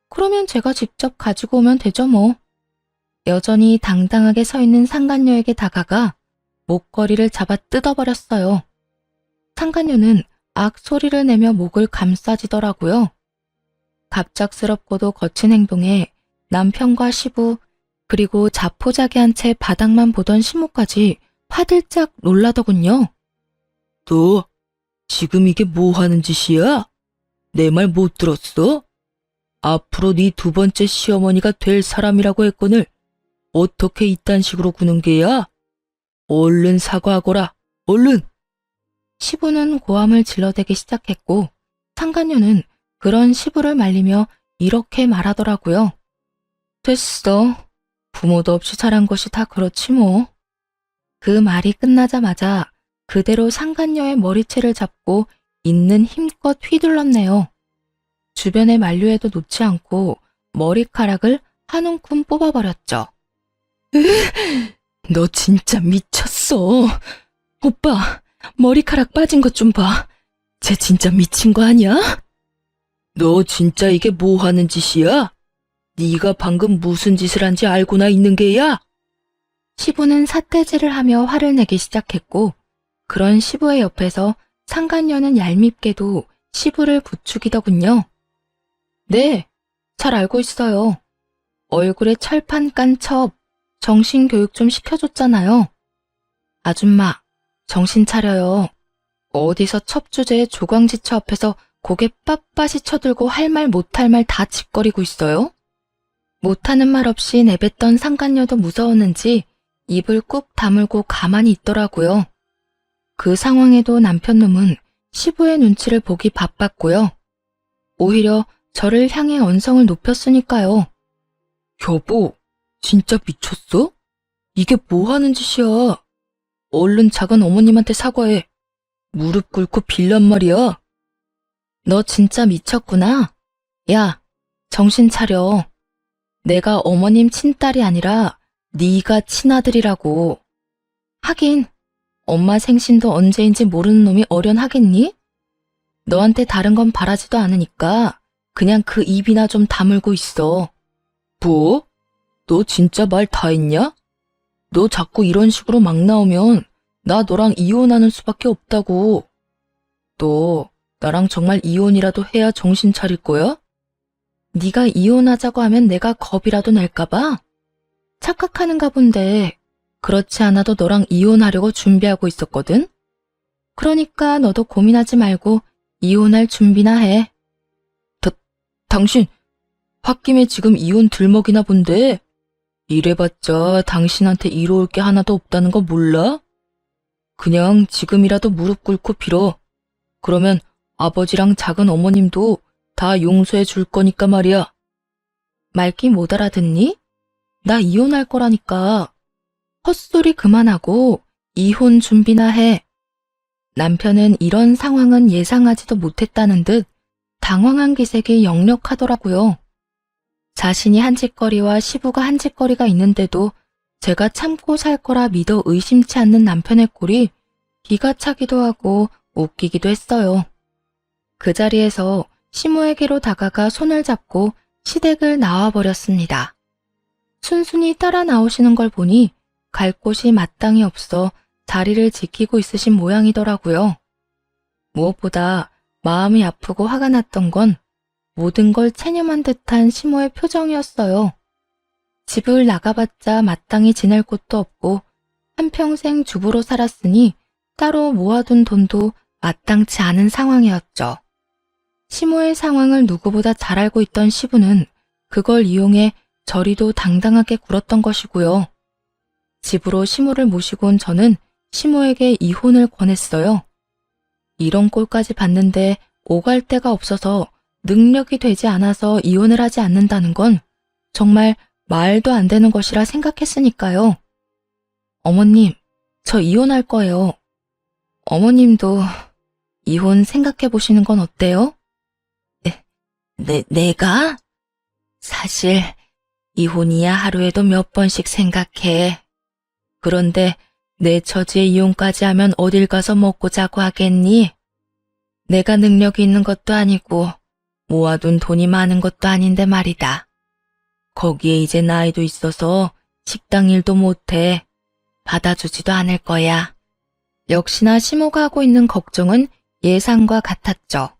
그러면 제가 직접 가지고 오면 되죠 뭐. 여전히 당당하게 서 있는 상간녀에게 다가가 목걸이를 잡아 뜯어버렸어요. 상간녀는 악 소리를 내며 목을 감싸지더라고요. 갑작스럽고도 거친 행동에 남편과 시부 그리고 자포자기한 채 바닥만 보던 시모까지 화들짝 놀라더군요. 너 지금 이게 뭐 하는 짓이야? 내 말 못 들었어? 앞으로 네 두 번째 시어머니가 될 사람이라고 했거늘 어떻게 이딴 식으로 구는 게야? 얼른 사과하거라, 얼른! 시부는 고함을 질러대기 시작했고 상간녀는 그런 시부를 말리며 이렇게 말하더라고요. 됐어. 부모도 없이 자란 것이 다 그렇지 뭐. 그 말이 끝나자마자 그대로 상간녀의 머리채를 잡고 있는 힘껏 휘둘렀네요. 주변의 만류에도 놓지 않고 머리카락을 한 움큼 뽑아버렸죠. 너 진짜 미쳤어. 오빠, 머리카락 빠진 것 좀 봐. 쟤 진짜 미친 거 아니야? 너 진짜 이게 뭐 하는 짓이야? 네가 방금 무슨 짓을 한지 알고나 있는 게야? 시부는 삿대질을 하며 화를 내기 시작했고 그런 시부의 옆에서 상간녀는 얄밉게도 시부를 부추기더군요. 네, 잘 알고 있어요. 얼굴에 철판 깐 첩, 정신교육 좀 시켜줬잖아요. 아줌마, 정신 차려요. 어디서 첩 주제에 조광지처 앞에서 고개 빳빳이 쳐들고 할 말 못할 말 다 짓거리고 있어요? 못하는 말 없이 내뱉던 상간녀도 무서웠는지 입을 꾹 다물고 가만히 있더라고요. 그 상황에도 남편놈은 시부의 눈치를 보기 바빴고요. 오히려 저를 향해 언성을 높였으니까요. 여보, 진짜 미쳤어? 이게 뭐 하는 짓이야? 얼른 작은 어머님한테 사과해. 무릎 꿇고 빌란 말이야. 너 진짜 미쳤구나. 야, 정신 차려. 내가 어머님 친딸이 아니라 네가 친아들이라고. 하긴 엄마 생신도 언제인지 모르는 놈이 어련하겠니? 너한테 다른 건 바라지도 않으니까 그냥 그 입이나 좀 다물고 있어. 뭐? 너 진짜 말 다 했냐? 너 자꾸 이런 식으로 막 나오면 나 너랑 이혼하는 수밖에 없다고. 너 나랑 정말 이혼이라도 해야 정신 차릴 거야? 네가 이혼하자고 하면 내가 겁이라도 낼까봐? 착각하는가 본데 그렇지 않아도 너랑 이혼하려고 준비하고 있었거든? 그러니까 너도 고민하지 말고 이혼할 준비나 해. 당신 홧김에 지금 이혼 들먹이나 본데 이래봤자 당신한테 이로울 게 하나도 없다는 거 몰라? 그냥 지금이라도 무릎 꿇고 빌어. 그러면 아버지랑 작은 어머님도 다 용서해 줄 거니까 말이야. 말귀 못 알아듣니? 나 이혼할 거라니까. 헛소리 그만하고 이혼 준비나 해. 남편은 이런 상황은 예상하지도 못했다는 듯 당황한 기색이 역력하더라고요. 자신이 한 짓거리와 시부가 한 짓거리가 있는데도 제가 참고 살 거라 믿어 의심치 않는 남편의 꼴이 기가 차기도 하고 웃기기도 했어요. 그 자리에서 시모에게로 다가가 손을 잡고 시댁을 나와버렸습니다. 순순히 따라 나오시는 걸 보니 갈 곳이 마땅히 없어 자리를 지키고 있으신 모양이더라고요. 무엇보다 마음이 아프고 화가 났던 건 모든 걸 체념한 듯한 시모의 표정이었어요. 집을 나가봤자 마땅히 지낼 곳도 없고 한평생 주부로 살았으니 따로 모아둔 돈도 마땅치 않은 상황이었죠. 시모의 상황을 누구보다 잘 알고 있던 시부는 그걸 이용해 저리도 당당하게 굴었던 것이고요. 집으로 시모를 모시고 온 저는 시모에게 이혼을 권했어요. 이런 꼴까지 봤는데 오갈 데가 없어서 능력이 되지 않아서 이혼을 하지 않는다는 건 정말 말도 안 되는 것이라 생각했으니까요. 어머님, 저 이혼할 거예요. 어머님도 이혼 생각해 보시는 건 어때요? 내가? 사실 이혼이야 하루에도 몇 번씩 생각해. 그런데 내 처지에 이혼까지 하면 어딜 가서 먹고 자고 하겠니? 내가 능력이 있는 것도 아니고 모아둔 돈이 많은 것도 아닌데 말이다. 거기에 이제 나이도 있어서 식당 일도 못해. 받아주지도 않을 거야. 역시나 시모가 하고 있는 걱정은 예상과 같았죠.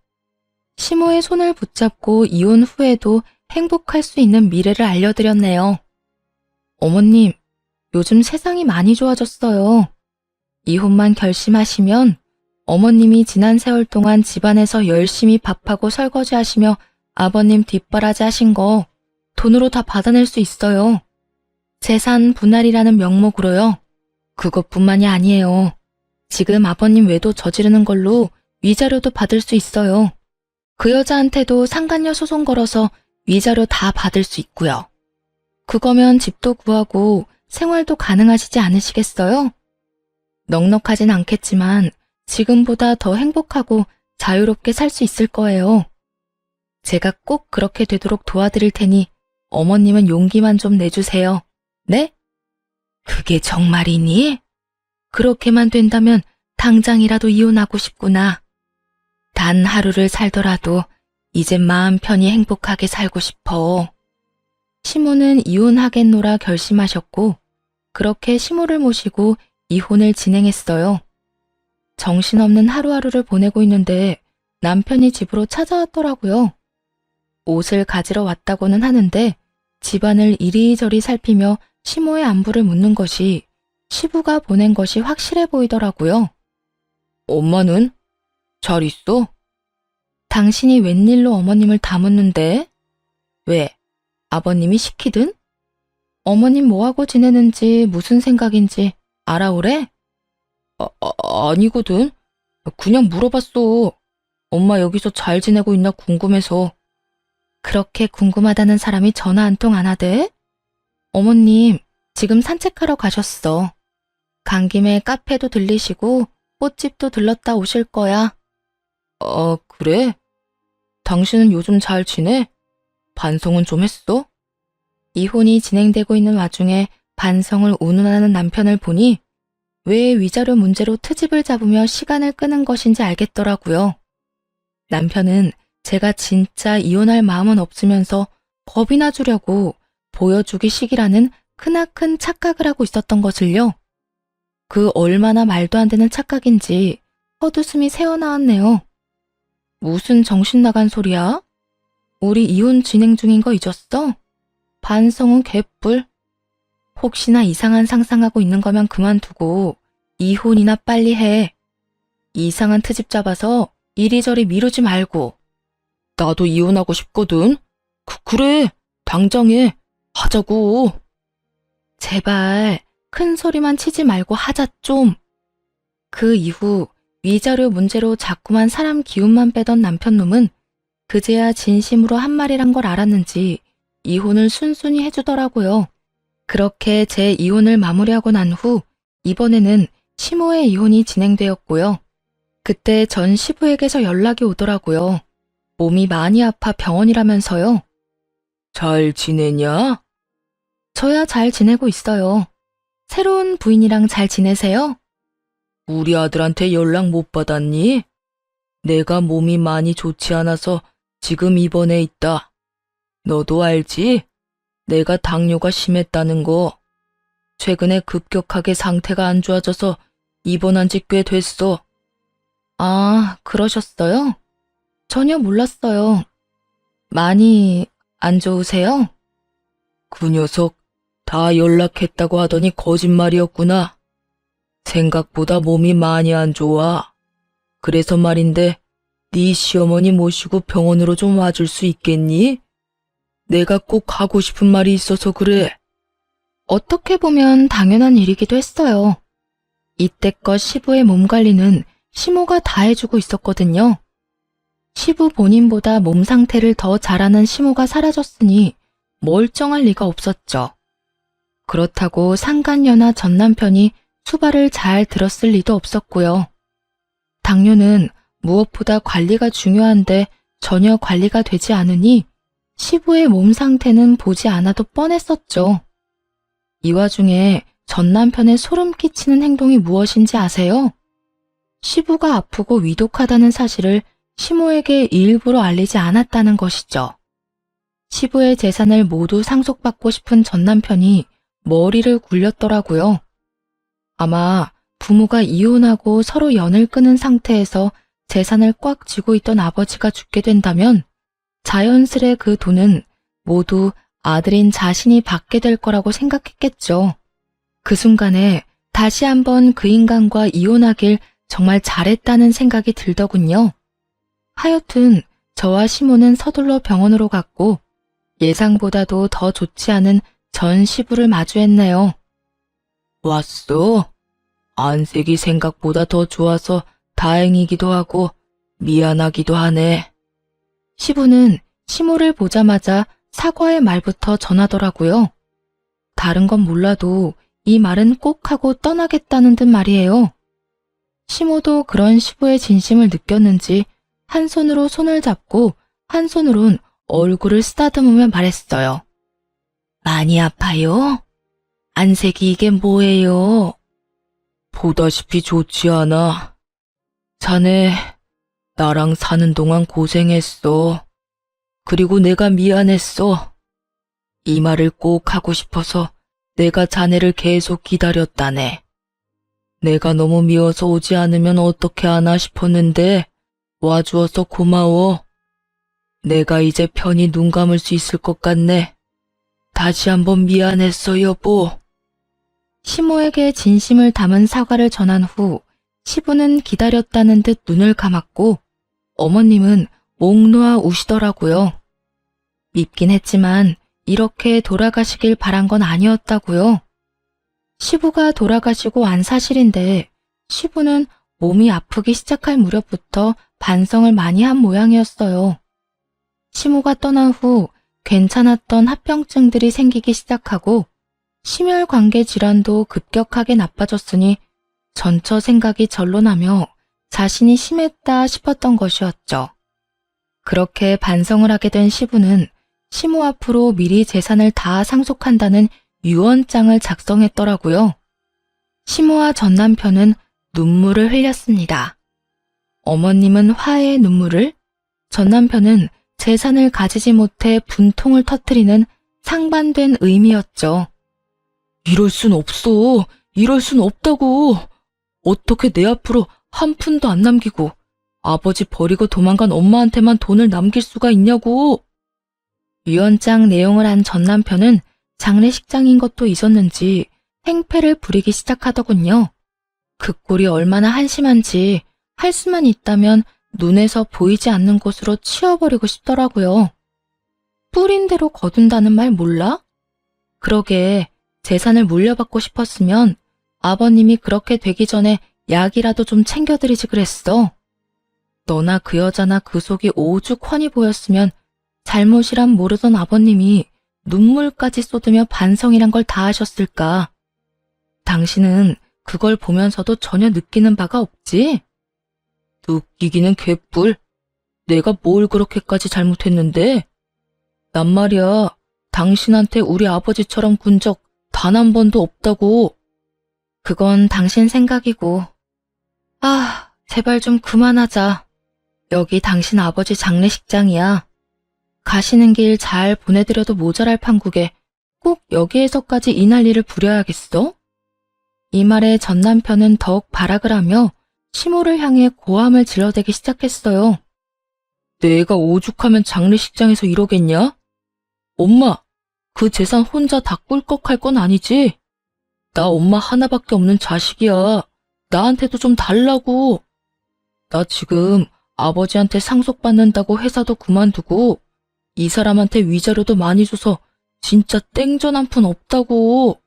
시모의 손을 붙잡고 이혼 후에도 행복할 수 있는 미래를 알려드렸네요. 어머님, 요즘 세상이 많이 좋아졌어요. 이혼만 결심하시면 어머님이 지난 세월 동안 집안에서 열심히 밥하고 설거지하시며 아버님 뒷바라지 하신 거 돈으로 다 받아낼 수 있어요. 재산 분할이라는 명목으로요. 그것뿐만이 아니에요. 지금 아버님 외도 저지르는 걸로 위자료도 받을 수 있어요. 그 여자한테도 상간녀 소송 걸어서 위자료 다 받을 수 있고요. 그거면 집도 구하고 생활도 가능하시지 않으시겠어요? 넉넉하진 않겠지만 지금보다 더 행복하고 자유롭게 살 수 있을 거예요. 제가 꼭 그렇게 되도록 도와드릴 테니 어머님은 용기만 좀 내주세요. 네? 그게 정말이니? 그렇게만 된다면 당장이라도 이혼하고 싶구나. 단 하루를 살더라도 이젠 마음 편히 행복하게 살고 싶어. 시모는 이혼하겠노라 결심하셨고 그렇게 시모를 모시고 이혼을 진행했어요. 정신없는 하루하루를 보내고 있는데 남편이 집으로 찾아왔더라고요. 옷을 가지러 왔다고는 하는데 집안을 이리저리 살피며 시모의 안부를 묻는 것이 시부가 보낸 것이 확실해 보이더라고요. 엄마는? 잘 있어? 당신이 웬일로 어머님을 다 묻는데? 왜? 아버님이 시키든? 어머님 뭐하고 지내는지 무슨 생각인지 알아오래? 아니거든. 그냥 물어봤어. 엄마 여기서 잘 지내고 있나 궁금해서. 그렇게 궁금하다는 사람이 전화 한 통 안 하대? 어머님, 지금 산책하러 가셨어. 간 김에 카페도 들리시고 꽃집도 들렀다 오실 거야. 그래? 당신은 요즘 잘 지내? 반성은 좀 했어? 이혼이 진행되고 있는 와중에 반성을 운운하는 남편을 보니 왜 위자료 문제로 트집을 잡으며 시간을 끄는 것인지 알겠더라고요. 남편은 제가 진짜 이혼할 마음은 없으면서 겁이나 주려고 보여주기식이라는 크나큰 착각을 하고 있었던 것을요. 그 얼마나 말도 안 되는 착각인지 헛웃음이 새어나왔네요. 무슨 정신 나간 소리야? 우리 이혼 진행 중인 거 잊었어? 반성은 개뿔. 혹시나 이상한 상상하고 있는 거면 그만두고 이혼이나 빨리 해. 이상한 트집 잡아서 이리저리 미루지 말고. 나도 이혼하고 싶거든. 그래, 당장 해. 하자고. 제발 큰 소리만 치지 말고 하자 좀. 그 이후 위자료 문제로 자꾸만 사람 기운만 빼던 남편놈은 그제야 진심으로 한 말이란 걸 알았는지 이혼을 순순히 해주더라고요. 그렇게 제 이혼을 마무리하고 난 후 이번에는 시모의 이혼이 진행되었고요. 그때 전 시부에게서 연락이 오더라고요. 몸이 많이 아파 병원이라면서요. 잘 지내냐? 저야 잘 지내고 있어요. 새로운 부인이랑 잘 지내세요? 우리 아들한테 연락 못 받았니? 내가 몸이 많이 좋지 않아서 지금 입원해 있다. 너도 알지? 내가 당뇨가 심했다는 거. 최근에 급격하게 상태가 안 좋아져서 입원한 지 꽤 됐어. 아, 그러셨어요? 전혀 몰랐어요. 많이 안 좋으세요? 그 녀석 다 연락했다고 하더니 거짓말이었구나. 생각보다 몸이 많이 안 좋아. 그래서 말인데 네 시어머니 모시고 병원으로 좀 와줄 수 있겠니? 내가 꼭 하고 싶은 말이 있어서 그래. 어떻게 보면 당연한 일이기도 했어요. 이때껏 시부의 몸 관리는 시모가 다 해주고 있었거든요. 시부 본인보다 몸 상태를 더 잘하는 시모가 사라졌으니 멀쩡할 리가 없었죠. 그렇다고 상간녀나 전 남편이 수발을 잘 들었을 리도 없었고요. 당뇨는 무엇보다 관리가 중요한데 전혀 관리가 되지 않으니 시부의 몸 상태는 보지 않아도 뻔했었죠. 이 와중에 전 남편의 소름 끼치는 행동이 무엇인지 아세요? 시부가 아프고 위독하다는 사실을 시모에게 일부러 알리지 않았다는 것이죠. 시부의 재산을 모두 상속받고 싶은 전 남편이 머리를 굴렸더라고요. 아마 부모가 이혼하고 서로 연을 끊은 상태에서 재산을 꽉 쥐고 있던 아버지가 죽게 된다면 자연스레 그 돈은 모두 아들인 자신이 받게 될 거라고 생각했겠죠. 그 순간에 다시 한번 그 인간과 이혼하길 정말 잘했다는 생각이 들더군요. 하여튼 저와 시모는 서둘러 병원으로 갔고 예상보다도 더 좋지 않은 전 시부를 마주했네요. 왔어? 안색이 생각보다 더 좋아서 다행이기도 하고 미안하기도 하네. 시부는 시모를 보자마자 사과의 말부터 전하더라고요. 다른 건 몰라도 이 말은 꼭 하고 떠나겠다는 듯 말이에요. 시모도 그런 시부의 진심을 느꼈는지 한 손으로 손을 잡고 한 손으론 얼굴을 쓰다듬으며 말했어요. 많이 아파요? 안색이 이게 뭐예요? 보다시피 좋지 않아. 자네, 나랑 사는 동안 고생했어. 그리고 내가 미안했어. 이 말을 꼭 하고 싶어서 내가 자네를 계속 기다렸다네. 내가 너무 미워서 오지 않으면 어떻게 하나 싶었는데 와주어서 고마워. 내가 이제 편히 눈 감을 수 있을 것 같네. 다시 한번 미안했어, 여보. 시모에게 진심을 담은 사과를 전한 후 시부는 기다렸다는 듯 눈을 감았고 어머님은 목 놓아 우시더라고요. 밉긴 했지만 이렇게 돌아가시길 바란 건 아니었다고요. 시부가 돌아가시고 안 사실인데 시부는 몸이 아프기 시작할 무렵부터 반성을 많이 한 모양이었어요. 시모가 떠난 후 괜찮았던 합병증들이 생기기 시작하고 심혈관계 질환도 급격하게 나빠졌으니 전처 생각이 절로 나며 자신이 심했다 싶었던 것이었죠. 그렇게 반성을 하게 된 시부는 시모 앞으로 미리 재산을 다 상속한다는 유언장을 작성했더라고요. 시모와 전 남편은 눈물을 흘렸습니다. 어머님은 화해의 눈물을, 전 남편은 재산을 가지지 못해 분통을 터뜨리는 상반된 의미였죠. 이럴 순 없어. 이럴 순 없다고. 어떻게 내 앞으로 한 푼도 안 남기고 아버지 버리고 도망간 엄마한테만 돈을 남길 수가 있냐고. 유언장 내용을 안 전 남편은 장례식장인 것도 잊었는지 행패를 부리기 시작하더군요. 그 꼴이 얼마나 한심한지 할 수만 있다면 눈에서 보이지 않는 곳으로 치워버리고 싶더라고요. 뿌린 대로 거둔다는 말 몰라? 그러게 재산을 물려받고 싶었으면 아버님이 그렇게 되기 전에 약이라도 좀 챙겨드리지 그랬어. 너나 그 여자나 그 속이 오죽헌히 보였으면 잘못이란 모르던 아버님이 눈물까지 쏟으며 반성이란 걸 다 하셨을까? 당신은 그걸 보면서도 전혀 느끼는 바가 없지? 느끼기는 개뿔. 내가 뭘 그렇게까지 잘못했는데? 난 말이야, 당신한테 우리 아버지처럼 군 적 단 한 번도 없다고. 그건 당신 생각이고. 아, 제발 좀 그만하자. 여기 당신 아버지 장례식장이야. 가시는 길 잘 보내드려도 모자랄 판국에 꼭 여기에서까지 이 난리를 부려야겠어? 이 말에 전 남편은 더욱 발악을 하며 시모를 향해 고함을 질러대기 시작했어요. 내가 오죽하면 장례식장에서 이러겠냐? 엄마, 그 재산 혼자 다 꿀꺽할 건 아니지? 나 엄마 하나밖에 없는 자식이야. 나한테도 좀 달라고. 나 지금 아버지한테 상속받는다고 회사도 그만두고 이 사람한테 위자료도 많이 줘서 진짜 땡전 한 푼 없다고.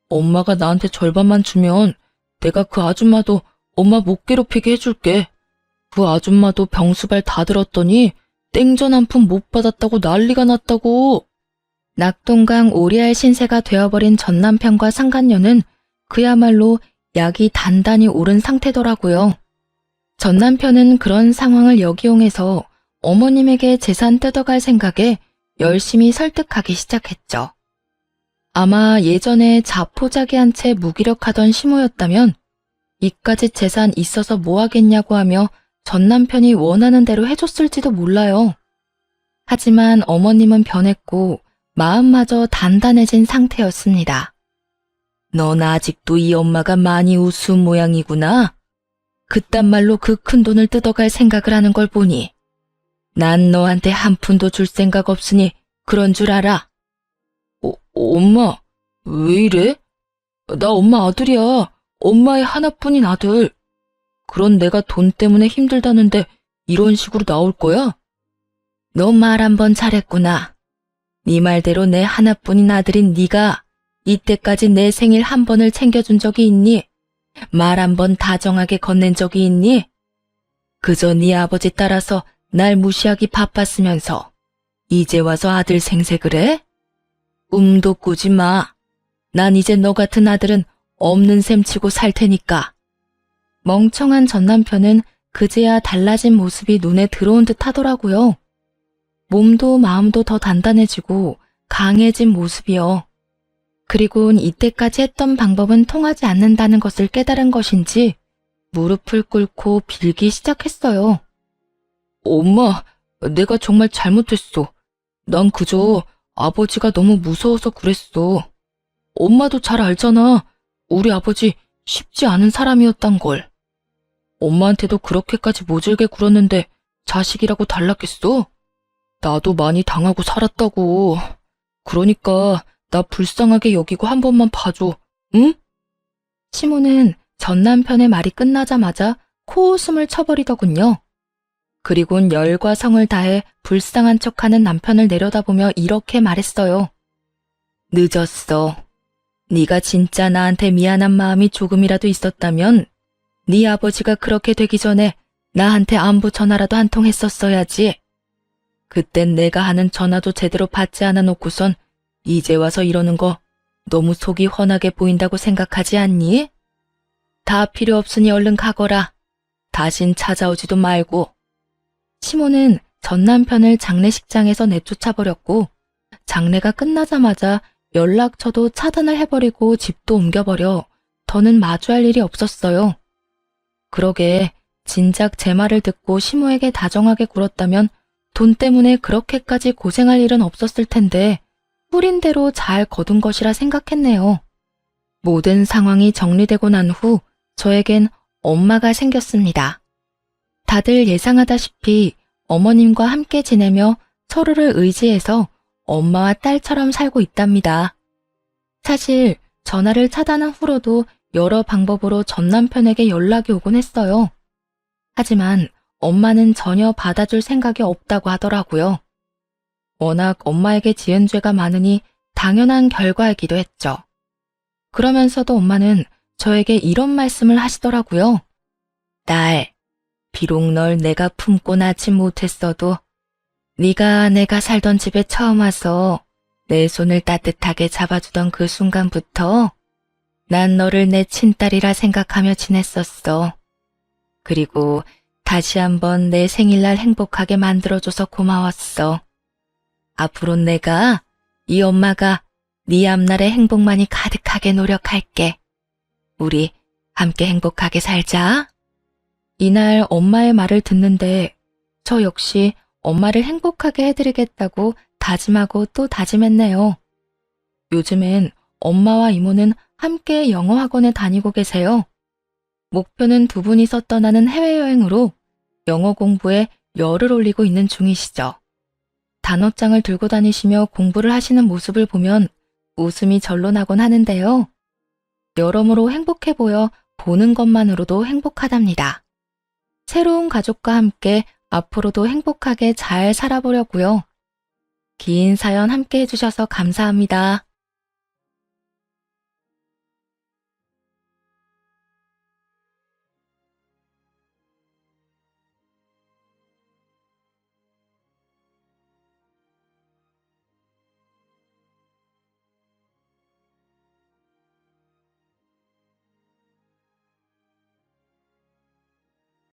엄마가 나한테 절반만 주면 내가 그 아줌마도 엄마 못 괴롭히게 해줄게. 그 아줌마도 병수발 다 들었더니 땡전 한 푼 못 받았다고 난리가 났다고. 낙동강 오리알 신세가 되어버린 전 남편과 상간녀는 그야말로 약이 단단히 오른 상태더라고요. 전 남편은 그런 상황을 역이용해서 어머님에게 재산 뜯어갈 생각에 열심히 설득하기 시작했죠. 아마 예전에 자포자기한 채 무기력하던 시모였다면 이까짓 재산 있어서 뭐 하겠냐고 하며 전 남편이 원하는 대로 해줬을지도 몰라요. 하지만 어머님은 변했고 마음마저 단단해진 상태였습니다. 넌 아직도 이 엄마가 많이 우스운 모양이구나. 그딴 말로 그 큰 돈을 뜯어갈 생각을 하는 걸 보니 난 너한테 한 푼도 줄 생각 없으니 그런 줄 알아. 엄마, 왜 이래? 나 엄마 아들이야. 엄마의 하나뿐인 아들. 그런 내가 돈 때문에 힘들다는데 이런 식으로 나올 거야? 너 말 한 번 잘했구나. 네 말대로 내 하나뿐인 아들인 네가 이때까지 내 생일 한 번을 챙겨준 적이 있니? 말 한 번 다정하게 건넨 적이 있니? 그저 네 아버지 따라서 날 무시하기 바빴으면서 이제 와서 아들 생색을 해? 꿈도 꾸지 마. 난 이제 너 같은 아들은 없는 셈 치고 살 테니까. 멍청한 전 남편은 그제야 달라진 모습이 눈에 들어온 듯 하더라고요. 몸도 마음도 더 단단해지고 강해진 모습이요. 그리곤 이때까지 했던 방법은 통하지 않는다는 것을 깨달은 것인지 무릎을 꿇고 빌기 시작했어요. 엄마, 내가 정말 잘못했어. 난 그저 아버지가 너무 무서워서 그랬어. 엄마도 잘 알잖아. 우리 아버지 쉽지 않은 사람이었단 걸. 엄마한테도 그렇게까지 모질게 굴었는데 자식이라고 달랐겠어? 나도 많이 당하고 살았다고. 그러니까 나 불쌍하게 여기고 한 번만 봐줘, 응? 시모는 전 남편의 말이 끝나자마자 코웃음을 쳐버리더군요. 그리곤 열과 성을 다해 불쌍한 척하는 남편을 내려다보며 이렇게 말했어요. 늦었어. 네가 진짜 나한테 미안한 마음이 조금이라도 있었다면 네 아버지가 그렇게 되기 전에 나한테 안부 전화라도 한 통 했었어야지. 그땐 내가 하는 전화도 제대로 받지 않아 놓고선 이제 와서 이러는 거 너무 속이 훤하게 보인다고 생각하지 않니? 다 필요 없으니 얼른 가거라. 다신 찾아오지도 말고. 시모는 전 남편을 장례식장에서 내쫓아버렸고 장례가 끝나자마자 연락처도 차단을 해버리고 집도 옮겨버려 더는 마주할 일이 없었어요. 그러게 진작 제 말을 듣고 시모에게 다정하게 굴었다면 돈 때문에 그렇게까지 고생할 일은 없었을 텐데 뿌린 대로 잘 거둔 것이라 생각했네요. 모든 상황이 정리되고 난 후 저에겐 엄마가 생겼습니다. 다들 예상하다시피 어머님과 함께 지내며 서로를 의지해서 엄마와 딸처럼 살고 있답니다. 사실 전화를 차단한 후로도 여러 방법으로 전 남편에게 연락이 오곤 했어요. 하지만 엄마는 전혀 받아줄 생각이 없다고 하더라고요. 워낙 엄마에게 지은 죄가 많으니 당연한 결과이기도 했죠. 그러면서도 엄마는 저에게 이런 말씀을 하시더라고요. 딸, 비록 널 내가 품고 낳지 못했어도 네가 내가 살던 집에 처음 와서 내 손을 따뜻하게 잡아주던 그 순간부터 난 너를 내 친딸이라 생각하며 지냈었어. 그리고 다시 한번 내 생일날 행복하게 만들어줘서 고마웠어. 앞으로 내가 이 엄마가 네 앞날의 행복만이 가득하게 노력할게. 우리 함께 행복하게 살자. 이날 엄마의 말을 듣는데 저 역시 엄마를 행복하게 해드리겠다고 다짐하고 또 다짐했네요. 요즘엔 엄마와 이모는 함께 영어 학원에 다니고 계세요. 목표는 두 분이서 떠나는 해외여행으로 영어 공부에 열을 올리고 있는 중이시죠. 단어장을 들고 다니시며 공부를 하시는 모습을 보면 웃음이 절로 나곤 하는데요. 여러모로 행복해 보여 보는 것만으로도 행복하답니다. 새로운 가족과 함께 앞으로도 행복하게 잘 살아보려고요. 긴 사연 함께 해주셔서 감사합니다.